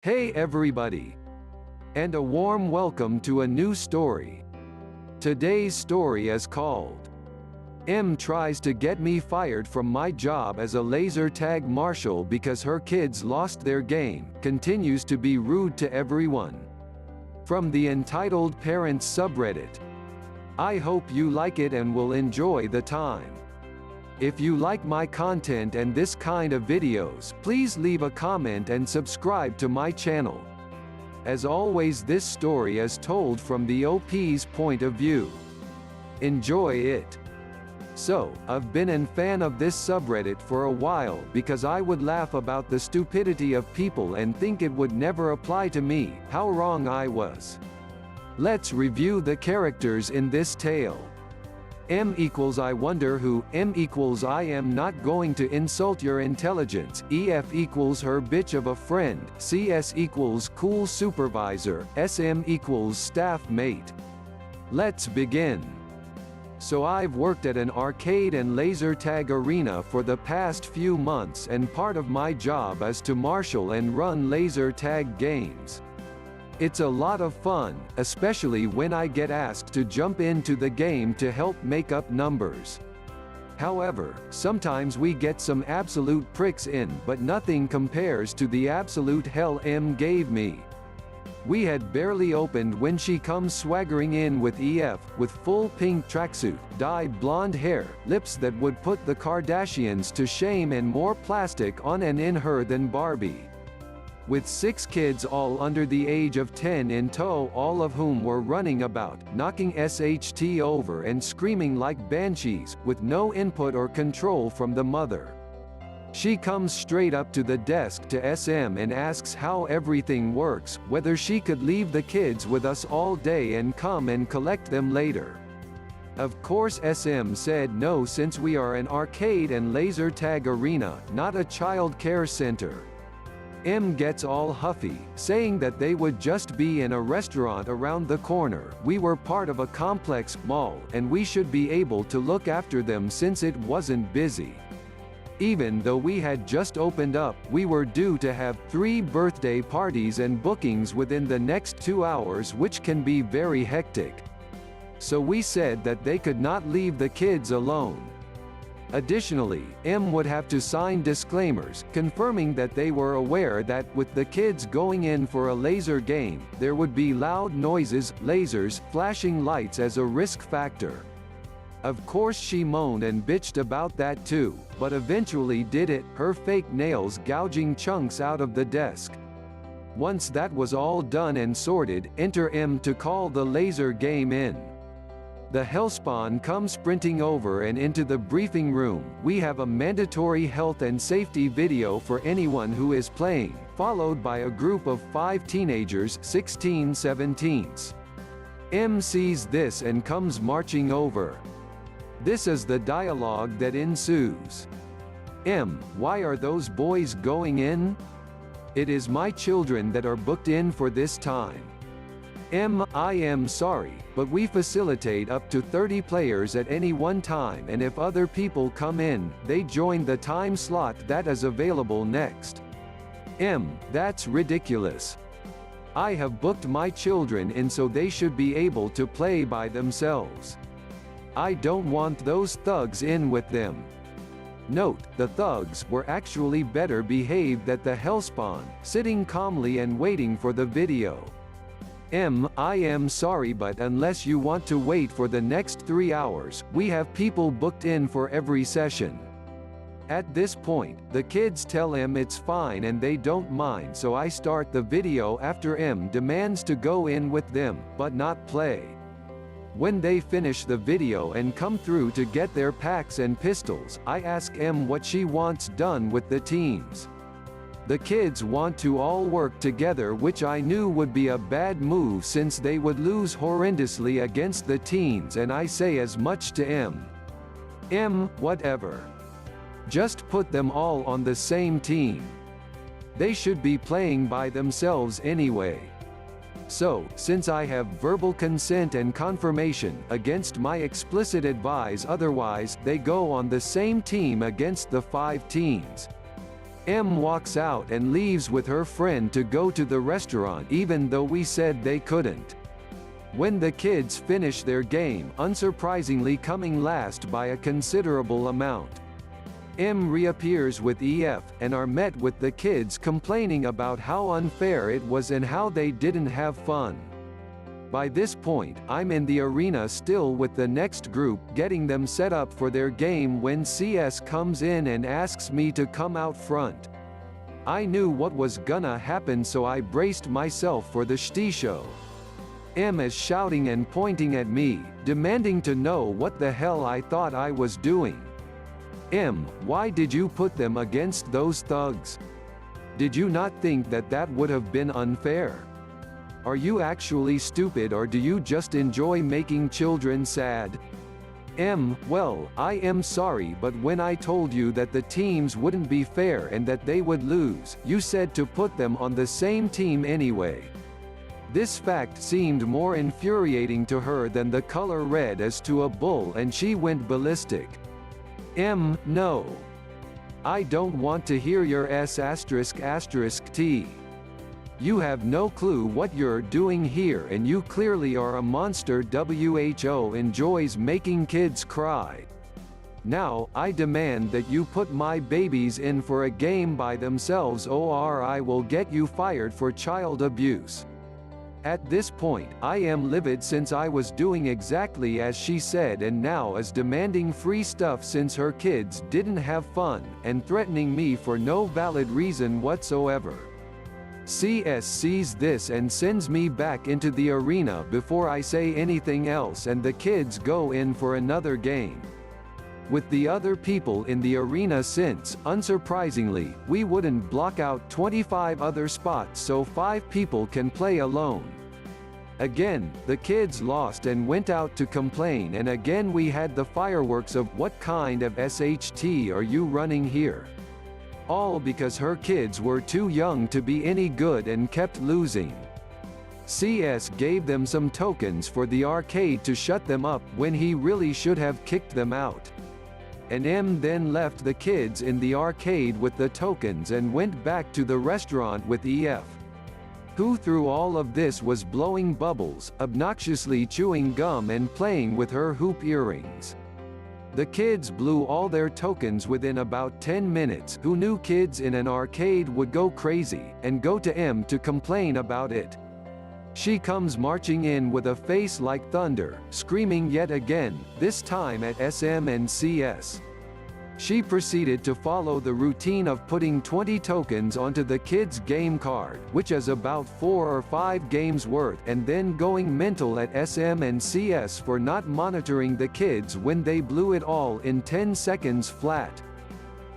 Hey everybody! And a warm welcome to a new story. Today's story is called M Tries to Get Me Fired from My Job as a Laser Tag Marshal Because Her Kids Lost Their Game, Continues to Be Rude to Everyone. From the Entitled Parents subreddit. I hope you like it and will enjoy the time. If you like my content and this kind of videos, please leave a comment and subscribe to my channel. As always, this story is told from the OP's point of view. Enjoy it. So, I've been a fan of this subreddit for a while because I would laugh about the stupidity of people and think it would never apply to me. How wrong I was. Let's review the characters in this tale. M equals I wonder who, M equals I am not going to insult your intelligence, EF equals her bitch of a friend, CS equals cool supervisor, SM equals staff mate. Let's begin. So I've worked at an arcade and laser tag arena for the past few months, and part of my job is to marshal and run laser tag games. It's a lot of fun, especially when I get asked to jump into the game to help make up numbers. However, sometimes we get some absolute pricks in, but nothing compares to the absolute hell M gave me. We had barely opened when she comes swaggering in with EF, with full pink tracksuit, dyed blonde hair, lips that would put the Kardashians to shame, and more plastic on and in her than Barbie. With 6 kids all under the age of 10 in tow, all of whom were running about, knocking SHT over and screaming like banshees, with no input or control from the mother. She comes straight up to the desk to SM and asks how everything works, whether she could leave the kids with us all day and come and collect them later. Of course SM said no, since we are an arcade and laser tag arena, not a child care center. M gets all huffy, saying that they would just be in a restaurant around the corner, we were part of a complex mall, and we should be able to look after them since it wasn't busy. Even though we had just opened up, we were due to have 3 birthday parties and bookings within the next 2 hours, which can be very hectic. So we said that they could not leave the kids alone. Additionally, M would have to sign disclaimers, confirming that they were aware that, with the kids going in for a laser game, there would be loud noises, lasers, flashing lights as a risk factor. Of course she moaned and bitched about that too, but eventually did it, her fake nails gouging chunks out of the desk. Once that was all done and sorted, enter M to call the laser game in. The hellspawn comes sprinting over and into the briefing room. We have a mandatory health and safety video for anyone who is playing, followed by a group of 5 teenagers, 16-17s. M sees this and comes marching over. This is the dialogue that ensues. M, why are those boys going in? It is my children that are booked in for this time. M, I am sorry, but we facilitate up to 30 players at any one time, and if other people come in, they join the time slot that is available next. M, that's ridiculous. I have booked my children in, so they should be able to play by themselves. I don't want those thugs in with them. Note, the thugs were actually better behaved than the hellspawn, sitting calmly and waiting for the video. M, I am sorry, but unless you want to wait for the next 3 hours, we have people booked in for every session. At this point, the kids tell M it's fine and they don't mind, so I start the video after M demands to go in with them, but not play. When they finish the video and come through to get their packs and pistols, I ask M what she wants done with the teams. The kids want to all work together, which I knew would be a bad move since they would lose horrendously against the teens, and I say as much to M. M, whatever. Just put them all on the same team. They should be playing by themselves anyway. So, since I have verbal consent and confirmation, against my explicit advice otherwise, they go on the same team against the 5 teens. M walks out and leaves with her friend to go to the restaurant even though we said they couldn't. When the kids finish their game, unsurprisingly coming last by a considerable amount, M reappears with EF, and are met with the kids complaining about how unfair it was and how they didn't have fun. By this point, I'm in the arena still with the next group, getting them set up for their game when CS comes in and asks me to come out front. I knew what was gonna happen, so I braced myself for the shti show. M is shouting and pointing at me, demanding to know what the hell I thought I was doing. M, why did you put them against those thugs? Did you not think that that would have been unfair? Are you actually stupid, or do you just enjoy making children sad? M, well, I am sorry, but when I told you that the teams wouldn't be fair and that they would lose, you said to put them on the same team anyway. This fact seemed more infuriating to her than the color red as to a bull, and she went ballistic. M, no. I don't want to hear your S***T. You have no clue what you're doing here, and you clearly are a monster. WHO enjoys making kids cry. Now, I demand that you put my babies in for a game by themselves, or I will get you fired for child abuse. At this point, I am livid since I was doing exactly as she said, and now is demanding free stuff since her kids didn't have fun, and threatening me for no valid reason whatsoever. CS sees this and sends me back into the arena before I say anything else, and the kids go in for another game. With the other people in the arena, since, unsurprisingly, we wouldn't block out 25 other spots so 5 people can play alone. Again, the kids lost and went out to complain, and again we had the fireworks of "What kind of SHT are you running here?" All because her kids were too young to be any good and kept losing. CS gave them some tokens for the arcade to shut them up when he really should have kicked them out. And M then left the kids in the arcade with the tokens and went back to the restaurant with EF, who through all of this was blowing bubbles, obnoxiously chewing gum and playing with her hoop earrings. The kids blew all their tokens within about 10 minutes. Who knew kids in an arcade would go crazy, and go to M to complain about it? She comes marching in with a face like thunder, screaming yet again, this time at SM and CS. She proceeded to follow the routine of putting 20 tokens onto the kids' game card, which is about 4 or 5 games worth, and then going mental at SM and CS for not monitoring the kids when they blew it all in 10 seconds flat.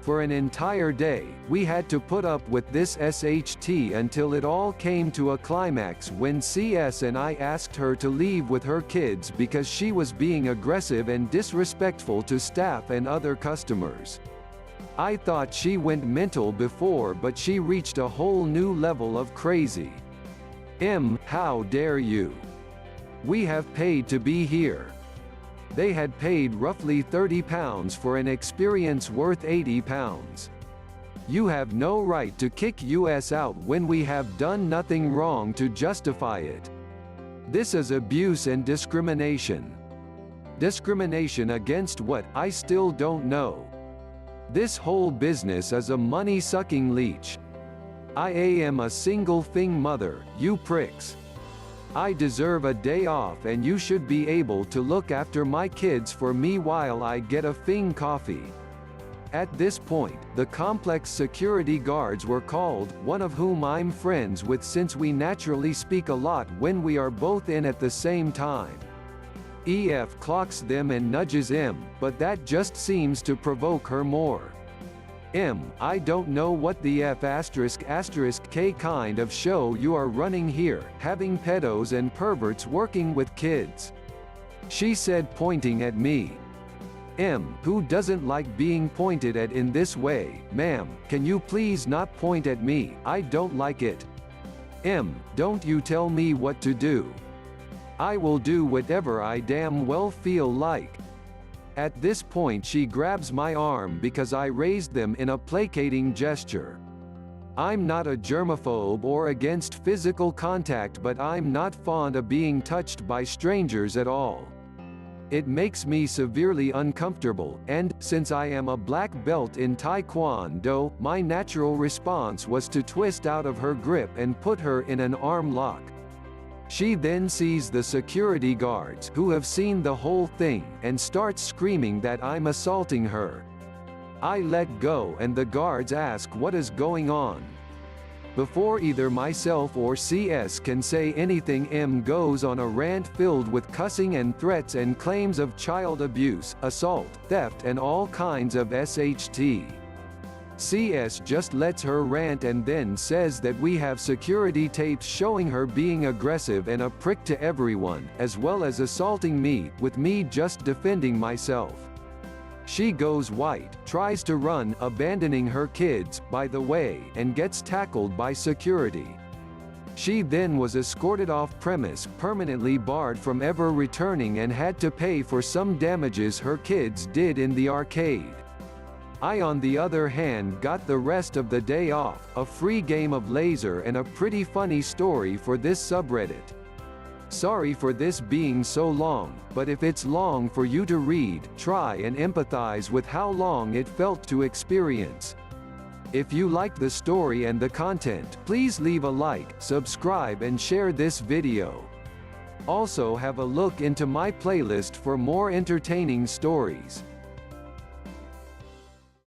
For an entire day, we had to put up with this SHT until it all came to a climax when CS and I asked her to leave with her kids because she was being aggressive and disrespectful to staff and other customers. I thought she went mental before, but she reached a whole new level of crazy. M, how dare you? We have paid to be here. They had paid roughly £30 for an experience worth £80. You have no right to kick us out when we have done nothing wrong to justify it. This is abuse and discrimination. Discrimination against what? I still don't know. This whole business is a money-sucking leech. I am a single-thing mother, you pricks. I deserve a day off, and you should be able to look after my kids for me while I get a thing coffee. At this point, the complex security guards were called, one of whom I'm friends with since we naturally speak a lot when we are both in at the same time. EF clocks them and nudges M, but that just seems to provoke her more. M, I don't know what the F***K kind of show you are running here, having pedos and perverts working with kids. She said, pointing at me. M, who doesn't like being pointed at in this way? Ma'am, can you please not point at me? I don't like it. M, don't you tell me what to do. I will do whatever I damn well feel like. At this point she grabs my arm because I raised them in a placating gesture. I'm not a germaphobe or against physical contact, but I'm not fond of being touched by strangers at all. It makes me severely uncomfortable, and, since I am a black belt in Taekwondo, my natural response was to twist out of her grip and put her in an arm lock. She then sees the security guards, who have seen the whole thing, and starts screaming that I'm assaulting her. I let go and the guards ask what is going on. Before either myself or CS can say anything, M goes on a rant filled with cussing and threats and claims of child abuse, assault, theft and all kinds of SHT. CS just lets her rant and then says that we have security tapes showing her being aggressive and a prick to everyone, as well as assaulting me, with me just defending myself. She goes white, tries to run, abandoning her kids, by the way, and gets tackled by security. She then was escorted off premise, permanently barred from ever returning, and had to pay for some damages her kids did in the arcade. I, on the other hand, got the rest of the day off, a free game of laser and a pretty funny story for this subreddit. Sorry for this being so long, but if it's long for you to read, try and empathize with how long it felt to experience. If you liked the story and the content, please leave a like, subscribe and share this video. Also have a look into my playlist for more entertaining stories.